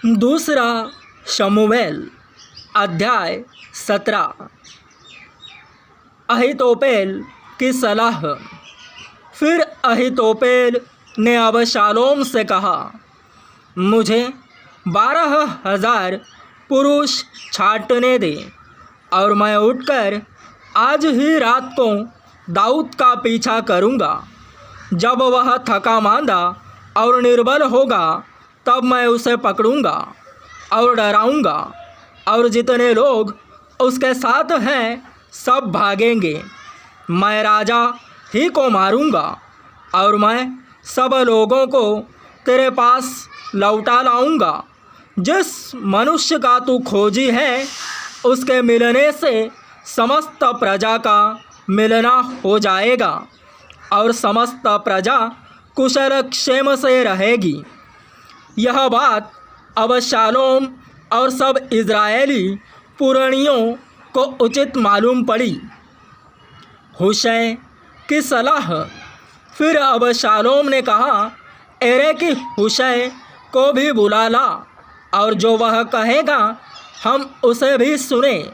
दूसरा शमूएल अध्याय 17। अहीतोपेल की सलाह। फिर अहीतोपेल ने अबशालोम से कहा, मुझे 12,000 पुरुष छांटने दे और मैं उठकर आज ही रात को दाऊद का पीछा करूँगा। जब वह थका मांदा और निर्बल होगा तब मैं उसे पकड़ूँगा और डराऊँगा, और जितने लोग उसके साथ हैं सब भागेंगे। मैं राजा ही को मारूँगा और मैं सब लोगों को तेरे पास लौटा लाऊँगा। जिस मनुष्य का तू खोजी है उसके मिलने से समस्त प्रजा का मिलना हो जाएगा और समस्त प्रजा कुशल क्षेम से रहेगी। यह बात अबशालोम और सब इज़राइली पुरनियों को उचित मालूम पड़ी। हुशै की सलाह। फिर अबशालोम ने कहा, एरे की हुशै को भी बुला ला और जो वह कहेगा हम उसे भी सुने।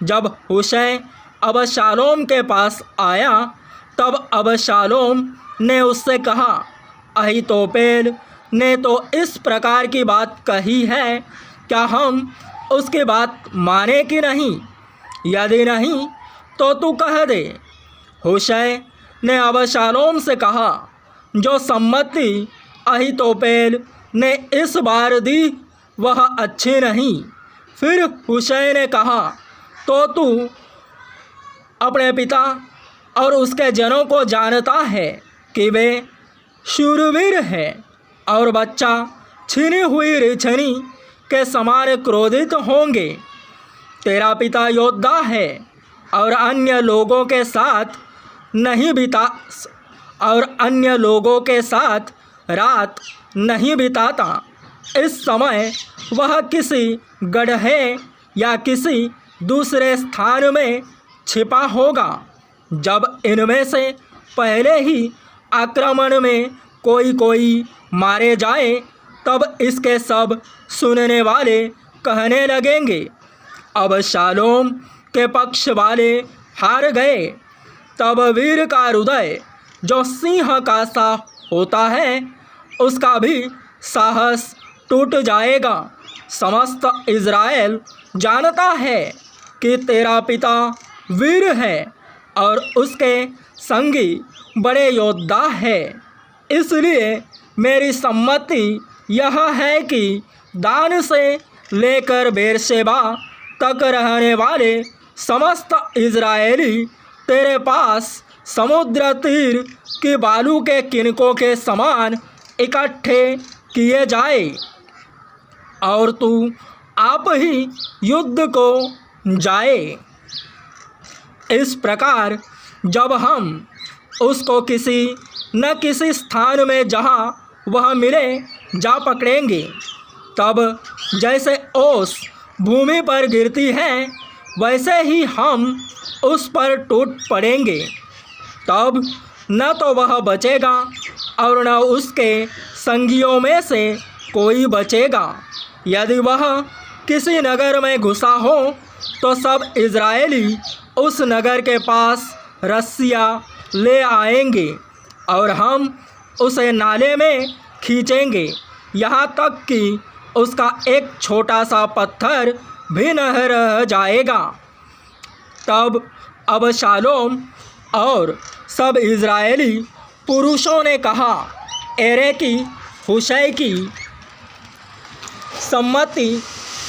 जब हुशै अबशालोम के पास आया तब अबशालोम ने उससे कहा, अहीतोपेल ने तो इस प्रकार की बात कही है, क्या हम उसकी बात माने कि नहीं? यदि नहीं तो तू कह दे। हुशै ने अबशालोम से कहा, जो सम्मति अहीतोपेल ने इस बार दी वह अच्छी नहीं। फिर हुशै ने कहा, तो तू अपने पिता और उसके जनों को जानता है कि वे शूरवीर हैं और बच्चा छीनी हुई रिछनी के समान क्रोधित होंगे। तेरा पिता योद्धा है और अन्य लोगों के साथ रात नहीं बिताता। इस समय वह किसी गड्ढे या किसी दूसरे स्थान में छिपा होगा। जब इनमें से पहले ही आक्रमण में कोई मारे जाए तब इसके सब सुनने वाले कहने लगेंगे, अबशालोम के पक्ष वाले हार गए। तब वीर का हृदय जो सिंह का सा होता है उसका भी साहस टूट जाएगा। समस्त इज़राइल जानता है कि तेरा पिता वीर है और उसके संगी बड़े योद्धा है। इसलिए मेरी सम्मति यह है कि दान से लेकर बेरशेबा तक रहने वाले समस्त इज़राइली तेरे पास समुद्र तीर की बालू के किनकों के समान इकट्ठे किए जाए और तू आप ही युद्ध को जाए। इस प्रकार जब हम उसको किसी न किसी स्थान में जहाँ वह मिले जा पकड़ेंगे, तब जैसे ओस भूमि पर गिरती है वैसे ही हम उस पर टूट पड़ेंगे। तब न तो वह बचेगा और न उसके संगियों में से कोई बचेगा। यदि वह किसी नगर में घुसा हो तो सब इज़राइली उस नगर के पास रस्सियाँ ले आएंगे और हम उसे नाले में खींचेंगे, यहाँ तक कि उसका एक छोटा सा पत्थर भी न रह जाएगा। तब अबशालोम और सब इज़राइली पुरुषों ने कहा, एरे की हुशै की सम्मति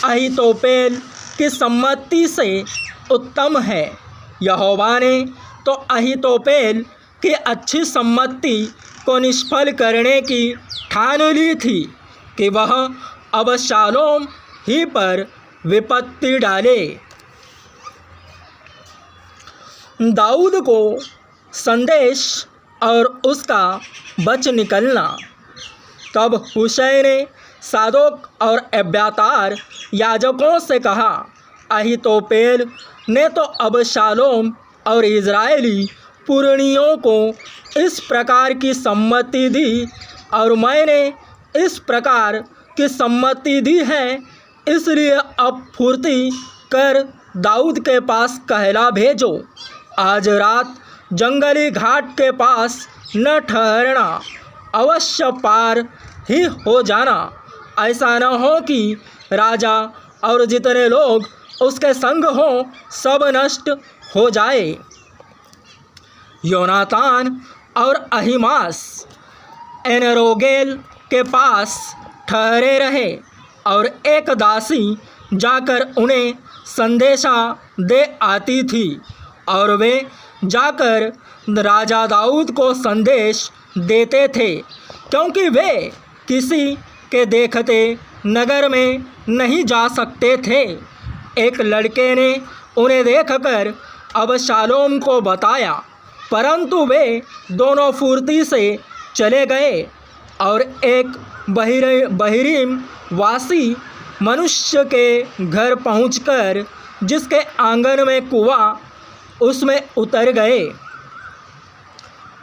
अहीतोपेल की सम्मति से उत्तम है। यहोवा ने तो अहीतोपेल की अच्छी सम्मति को निष्फल करने की ठान ली थी कि वह अबशालोम ही पर विपत्ति डाले। दाऊद को संदेश और उसका बच निकलना। तब हुशै ने सादोक और एब्यातार याजकों से कहा, अहीतोपेल ने तो अबशालोम और इज़राइली पुरनियों को इस प्रकार की सम्मति दी और मैंने इस प्रकार की सम्मति दी है, इसलिए अब फुर्ती कर दाऊद के पास कहला भेजो, आज रात जंगली घाट के पास न ठहरना, अवश्य पार ही हो जाना। ऐसा न हो कि राजा और जितने लोग उसके संग हों सब नष्ट हो जाए। योनातान और अहीमास एनरोगेल के पास ठहरे रहे और एक दासी जाकर उन्हें संदेशा दे आती थी और वे जाकर राजा दाऊद को संदेश देते थे, क्योंकि वे किसी के देखते नगर में नहीं जा सकते थे। एक लड़के ने उन्हें देखकर अबशालोम को बताया, परंतु वे दोनों फुर्ती से चले गए और एक बहरीम वासी मनुष्य के घर पहुंचकर जिसके आंगन में कुआं उसमें उतर गए।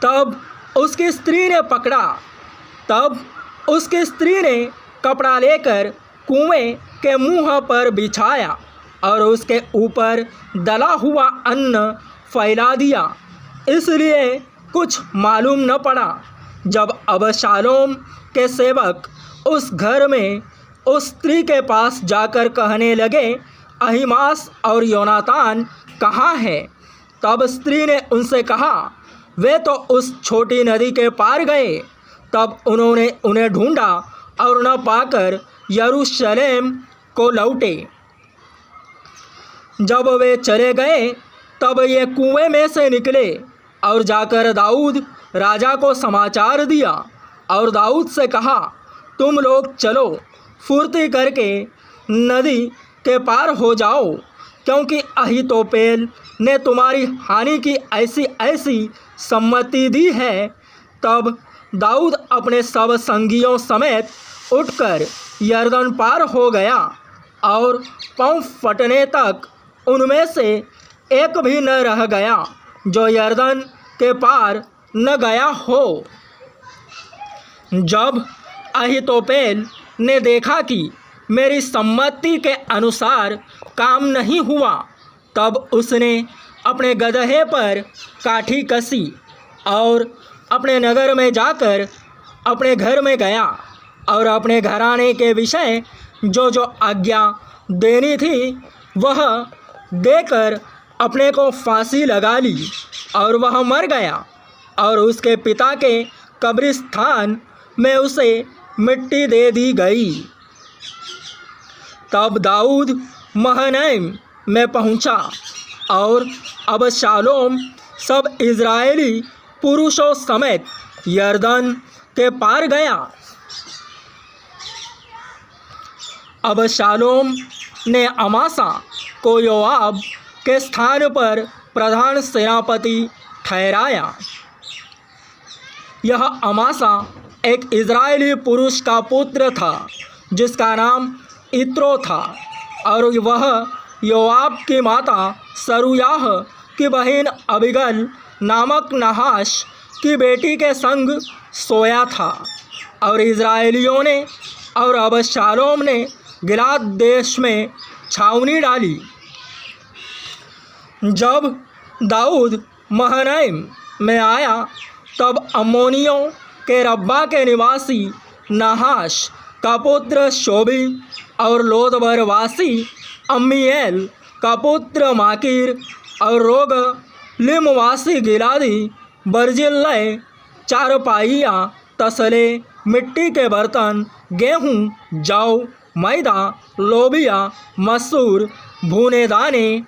तब उसकी स्त्री ने कपड़ा लेकर कुएं के मुंह पर बिछाया और उसके ऊपर दला हुआ अन्न फैला दिया, इसलिए कुछ मालूम न पड़ा। जब अबशालोम के सेवक उस घर में उस स्त्री के पास जाकर कहने लगे, अहीमास और योनातान कहाँ हैं? तब स्त्री ने उनसे कहा, वे तो उस छोटी नदी के पार गए। तब उन्होंने उन्हें ढूंढा और न पाकर यरूशलेम को लौटे। जब वे चले गए तब ये कुएं में से निकले और जाकर दाऊद राजा को समाचार दिया और दाऊद से कहा, तुम लोग चलो, फुर्ती करके नदी के पार हो जाओ, क्योंकि अहीतोपेल ने तुम्हारी हानि की ऐसी ऐसी सम्मति दी है। तब दाऊद अपने सब संगियों समेत उठकर यरदन पार हो गया और पाँव फटने तक उनमें से एक भी न रह गया जो यरदन के पार न गया हो। जब अहीतोपेल ने देखा कि मेरी सम्मति के अनुसार काम नहीं हुआ, तब उसने अपने गदहे पर काठी कसी और अपने नगर में जाकर अपने घर में गया और अपने घराने के विषय जो आज्ञा देनी थी वह देकर अपने को फांसी लगा ली और वह मर गया और उसके पिता के कब्रिस्तान में उसे मिट्टी दे दी गई। तब दाऊद महनैम में पहुंचा और अबशालोम सब इज़राइली पुरुषों समेत यरदन के पार गया। अबशालोम ने अमासा को योआब के स्थान पर प्रधान सेनापति ठहराया। यह अमासा एक इज़राइली पुरुष का पुत्र था जिसका नाम इत्रो था और वह योआब की माता सरूयाह की बहन अबीगल नामक नहाश की बेटी के संग सोया था। और इज़राइलियों ने और अबशालोम ने गिलाद देश में छावनी डाली। जब दाऊद महनैम में आया तब अम्मोनियों के रब्बा के निवासी नहाश का पुत्र शोबी और लोदबर वासी अम्मीएल का पुत्र माकीर और रोग लिमवासी गिलादी बर्जिल्लै चारपाइयाँ, तसले, मिट्टी के बर्तन, गेहूँ, जौ, मैदा, लोबिया, मसूर, भुने दाने,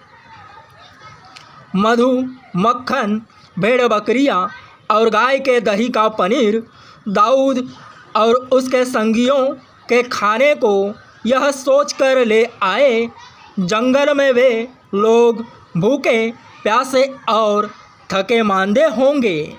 मधु, मक्खन, भेड़ बकरियाँ और गाय के दही का पनीर दाऊद और उसके संगियों के खाने को यह सोचकर ले आए, जंगल में वे लोग भूखे प्यासे और थके मांदे होंगे।